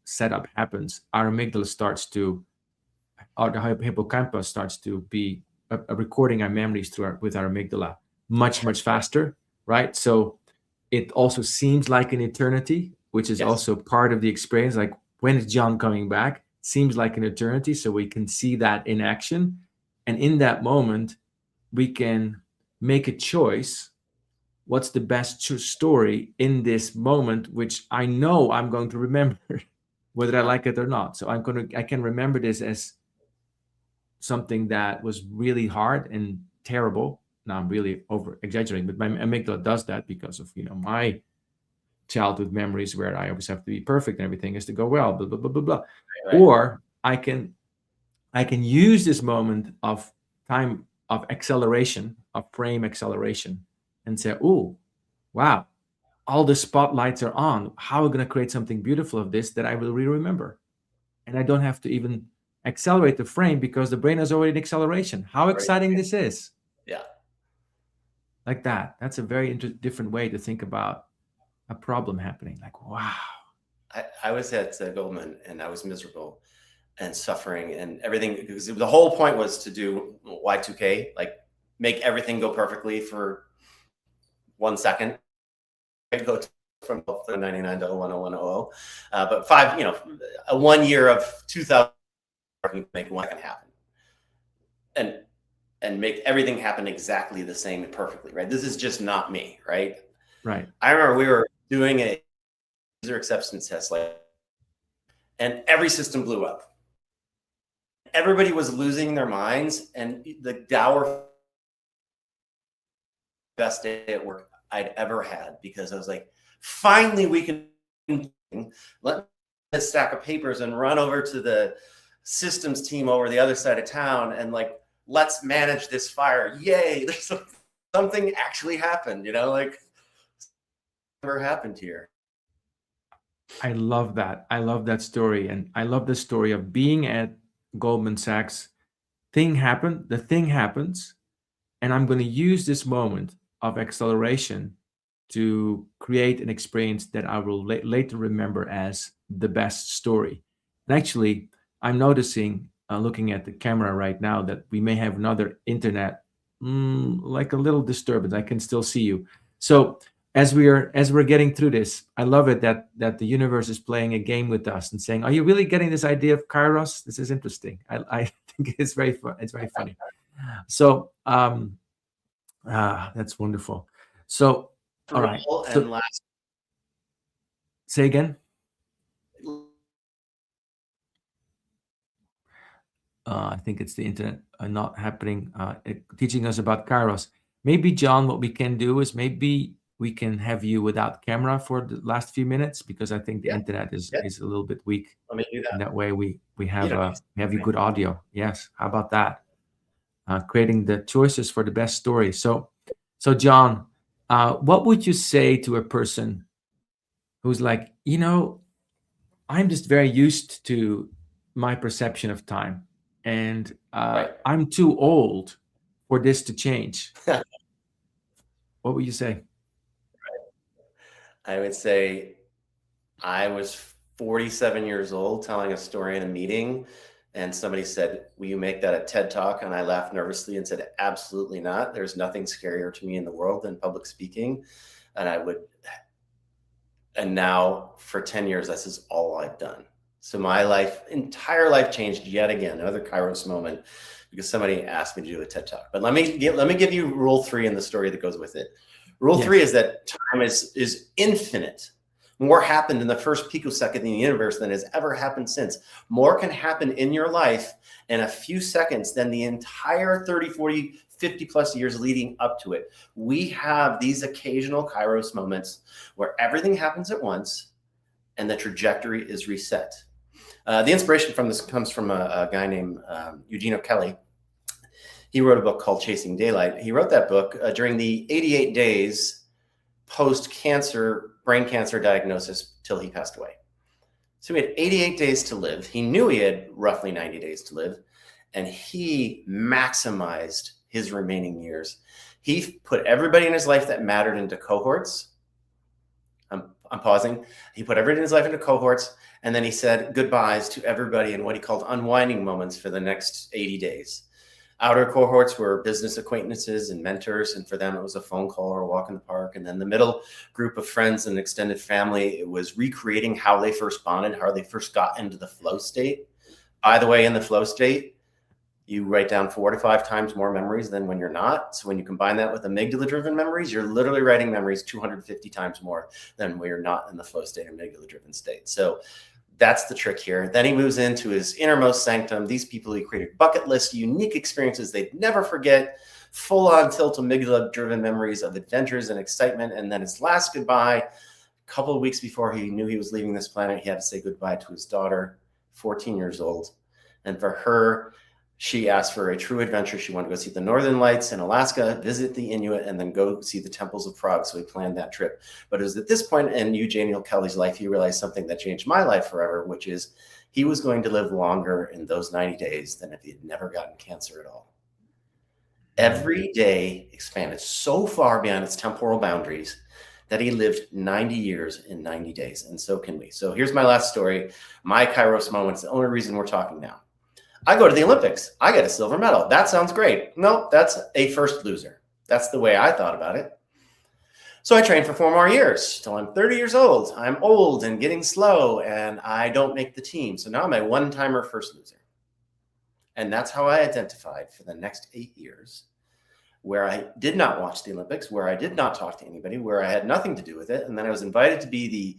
setup happens, our amygdala the hippocampus starts to be recording our memories with our amygdala much faster, right? So it also seems like an eternity, which is also part of the experience. Like, when is John coming back? Seems like an eternity. So we can see that in action. And in that moment, we can make a choice. What's the best story in this moment, which I know I'm going to remember, whether I like it or not. So I can remember this as something that was really hard and terrible. Now I'm really over exaggerating, but my amygdala does that because of my childhood memories where I always have to be perfect and everything has to go well, blah, blah, blah, blah, blah. Right. Or I can use this moment of time, of acceleration, of frame acceleration, and say, oh, wow, all the spotlights are on. How are we going to create something beautiful of this that I will remember? And I don't have to even accelerate the frame because the brain is already in acceleration. How exciting this is. Yeah. Like that. That's a very different way to think about a problem happening. Like, wow. I was at Goldman and I was miserable and suffering and everything, because the whole point was to do Y2K, like make everything go perfectly for 1 second. Go from 99 to 10100. But five, a 1 year of 2000 make one can happen. And make everything happen exactly the same and perfectly, right? This is just not me, right? Right. I remember we were doing a user acceptance test, and every system blew up. Everybody was losing their minds, and the dour best day at work I'd ever had, because I was like, finally we can let this stack of papers and run over to the systems team over the other side of town and like, let's manage this fire. Yay, there's something actually happened, like never happened here. I love that. I love that story. And I love the story of being at Goldman Sachs. The thing happens, and I'm going to use this moment of acceleration to create an experience that I will later remember as the best story. And actually, I'm noticing, looking at the camera right now, that we may have another internet, like a little disturbance. I can still see you. So as we're getting through this, I love it that the universe is playing a game with us and saying, "Are you really getting this idea of Kairos? This is interesting." I think it's very fun. It's very funny. So that's wonderful. So all right. So, and last, say again. I think it's the internet not happening, teaching us about Kairos. Maybe, John, what we can do is maybe we can have you without camera for the last few minutes, because I think the internet is a little bit weak. Let me do that. And that way we have you good audio. Yes. How about that? Creating the choices for the best story. So John, what would you say to a person who's like, I'm just very used to my perception of time, and I'm too old for this to change? What would you say? I would say I was 47 years old telling a story in a meeting, and somebody said, "Will you make that a TED Talk?" And I laughed nervously and said, "Absolutely not. There's nothing scarier to me in the world than public speaking." And now for 10 years, this is all I've done. So my entire life changed yet again, another Kairos moment, because somebody asked me to do a TED Talk. But let me give you rule 3 in the story that goes with it. Rule 3 is that time is infinite. More happened in the first picosecond in the universe than has ever happened since. More can happen in your life in a few seconds than the entire 30, 40, 50 plus years leading up to it. We have these occasional Kairos moments where everything happens at once and the trajectory is reset. The inspiration from this comes from a guy named Eugene O'Kelly. He wrote a book called Chasing Daylight. He wrote that book during the 88 days post-cancer, brain cancer diagnosis till he passed away. So he had 88 days to live. He knew he had roughly 90 days to live, and he maximized his remaining years. He put everybody in his life that mattered into cohorts. I'm pausing. He put everybody in his life into cohorts, and then he said goodbyes to everybody in what he called unwinding moments for the next 80 days. Outer cohorts were business acquaintances and mentors, and for them it was a phone call or a walk in the park. And then the middle group of friends and extended family, it was recreating how they first bonded, how they first got into the flow state. By the way, in the flow state, you write down 4 to 5 times more memories than when you're not. So when you combine that with amygdala-driven memories, you're literally writing memories 250 times more than when you're not in the flow state, amygdala-driven state. So that's the trick here. Then he moves into his innermost sanctum. These people, he created bucket lists, unique experiences they'd never forget, full on tilt amygdala-driven memories of adventures and excitement. And then his last goodbye, A couple of weeks before he knew he was leaving this planet, he had to say goodbye to his daughter, 14 years old. And for her, she asked for a true adventure. She wanted to go see the Northern Lights in Alaska, visit the Inuit, and then go see the temples of Prague. So he planned that trip. But it was at this point in Eugenial Kelly's life, he realized something that changed my life forever, which is he was going to live longer in those 90 days than if he had never gotten cancer at all. Every day expanded so far beyond its temporal boundaries that he lived 90 years in 90 days. And so can we. So here's my last story. My Kairos moment. It's the only reason we're talking now. I go to the Olympics. I get a silver medal. That sounds great. No, that's a first loser. That's the way I thought about it. So I trained for 4 more years till I'm 30 years old. I'm old and getting slow, and I don't make the team. So now I'm a one-timer first loser. And that's how I identified for the next 8 years, where I did not watch the Olympics, where I did not talk to anybody, where I had nothing to do with it. And then I was invited to be the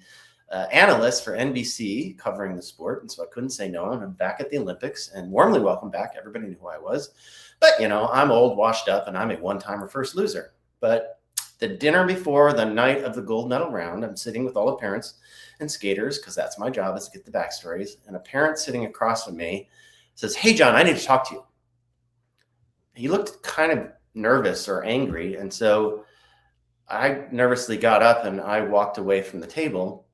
analyst for NBC covering the sport. And so I couldn't say no. I'm back at the Olympics and warmly welcome back. Everybody knew who I was. But, I'm old, washed up, and I'm a one-timer first loser. But the dinner before the night of the gold medal round, I'm sitting with all the parents and skaters, because that's my job, is to get the backstories. And a parent sitting across from me says, "Hey, John, I need to talk to you." He looked kind of nervous or angry. And so I nervously got up and I walked away from the table.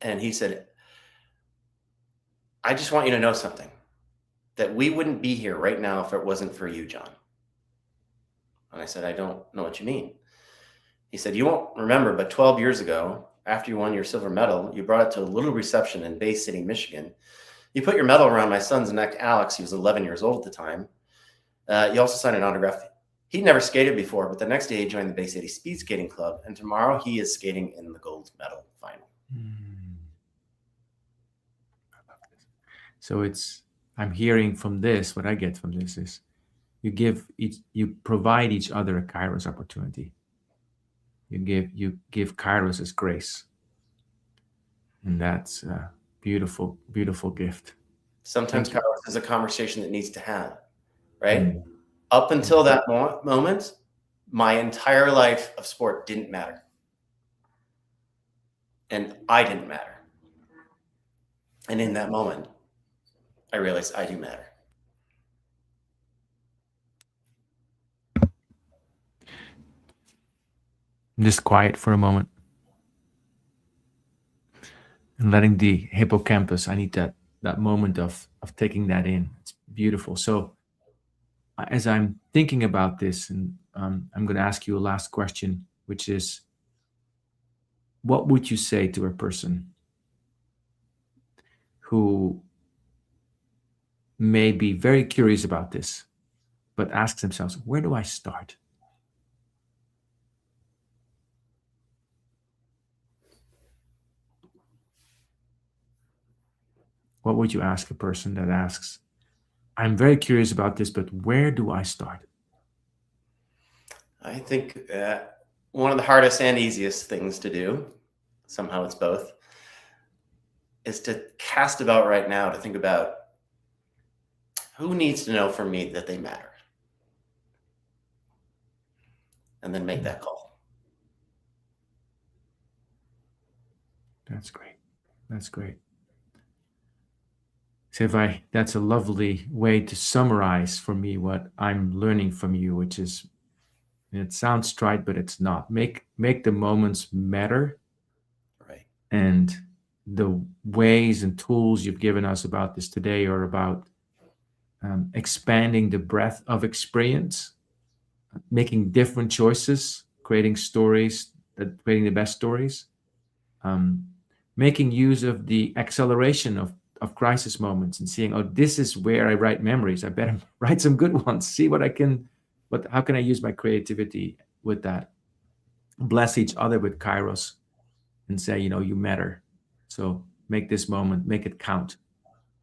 And he said, "I just want you to know something, that we wouldn't be here right now if it wasn't for you, John." And I said, "I don't know what you mean." He said, "You won't remember, but 12 years ago, after you won your silver medal, you brought it to a little reception in Bay City, Michigan. You put your medal around my son's neck, Alex. He was 11 years old at the time. You also signed an autograph. He'd never skated before, but the next day he joined the Bay City Speed Skating Club. And tomorrow he is skating in the gold medal final." So I'm hearing from this, what I get from this is you provide each other a Kairos opportunity. You give Kairos as grace. And that's a beautiful, beautiful gift. Sometimes Kairos is a conversation that needs to have, right? Up until that moment, my entire life of sport didn't matter. And I didn't matter. And in that moment, I realized I do matter. Just quiet for a moment. And letting the hippocampus, I need that moment of taking that in. It's beautiful. So as I'm thinking about this, and I'm going to ask you a last question, which is, what would you say to a person who may be very curious about this, but asks themselves, where do I start? What would you ask a person that asks, I'm very curious about this, but where do I start? I think one of the hardest and easiest things to do, somehow it's both, is to cast about right now, to think about who needs to know from me that they matter. And then make that call. That's great. That's great. So that's a lovely way to summarize for me what I'm learning from you, which is, it sounds trite, but it's not. Make the moments matter. Right. And the ways and tools you've given us about this today are about expanding the breadth of experience, making different choices, creating stories, creating the best stories, making use of the acceleration of crisis moments and seeing, oh, this is where I write memories. I better write some good ones. See how can I use my creativity with that? Bless each other with Kairos and say, you matter. So make this moment, make it count.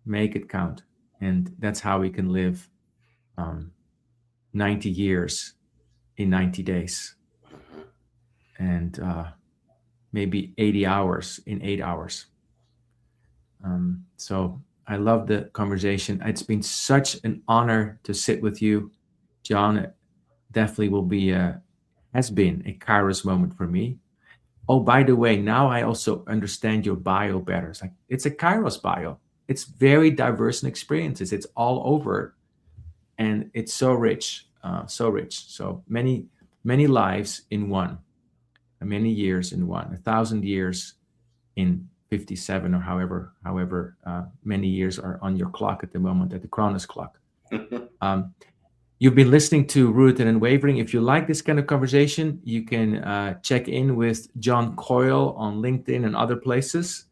Make it count. And that's how we can live 90 years in 90 days. And maybe 80 hours in 8 hours. So I love the conversation. It's been such an honor to sit with you, John. It definitely has been a Kairos moment for me. oh, by the way, now I also understand your bio better. It's like, it's a Kairos bio. It's very diverse in experiences. It's all over. And it's so rich, so rich. So many lives in one, many years in one, 1,000 years in 57, or however many years are on your clock at the moment, at the Kronos clock. You've been listening to Rooted and Unwavering. If you like this kind of conversation, you can check in with John Coyle on LinkedIn and other places.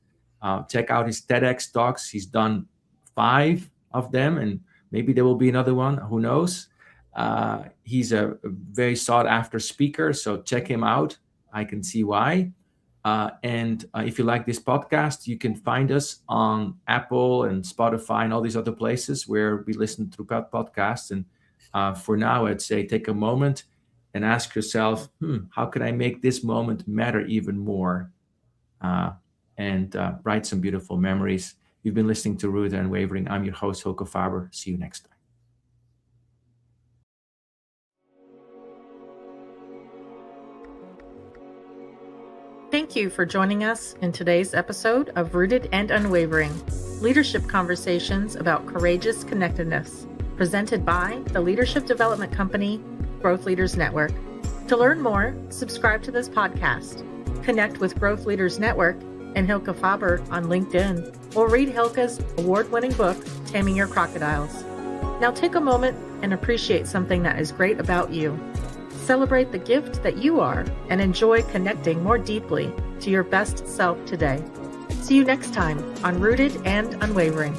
Check out his TEDx talks. He's done 5 of them, and maybe there will be another one. Who knows? He's a very sought-after speaker, so check him out. I can see why. And if you like this podcast, you can find us on Apple and Spotify and all these other places where we listen to podcasts. And for now, I'd say take a moment and ask yourself, how can I make this moment matter even more? And write some beautiful memories. You've been listening to Rooted and Unwavering. I'm your host, Hylke Faber. See you next time. Thank you for joining us in today's episode of Rooted and Unwavering, leadership conversations about courageous connectedness, presented by the leadership development company, Growth Leaders Network. To learn more, subscribe to this podcast, connect with Growth Leaders Network and Hylke Faber on LinkedIn, or read Hylke's award-winning book, Taming Your Crocodiles. Now take a moment and appreciate something that is great about you. Celebrate the gift that you are and enjoy connecting more deeply to your best self today. See you next time on Rooted and Unwavering.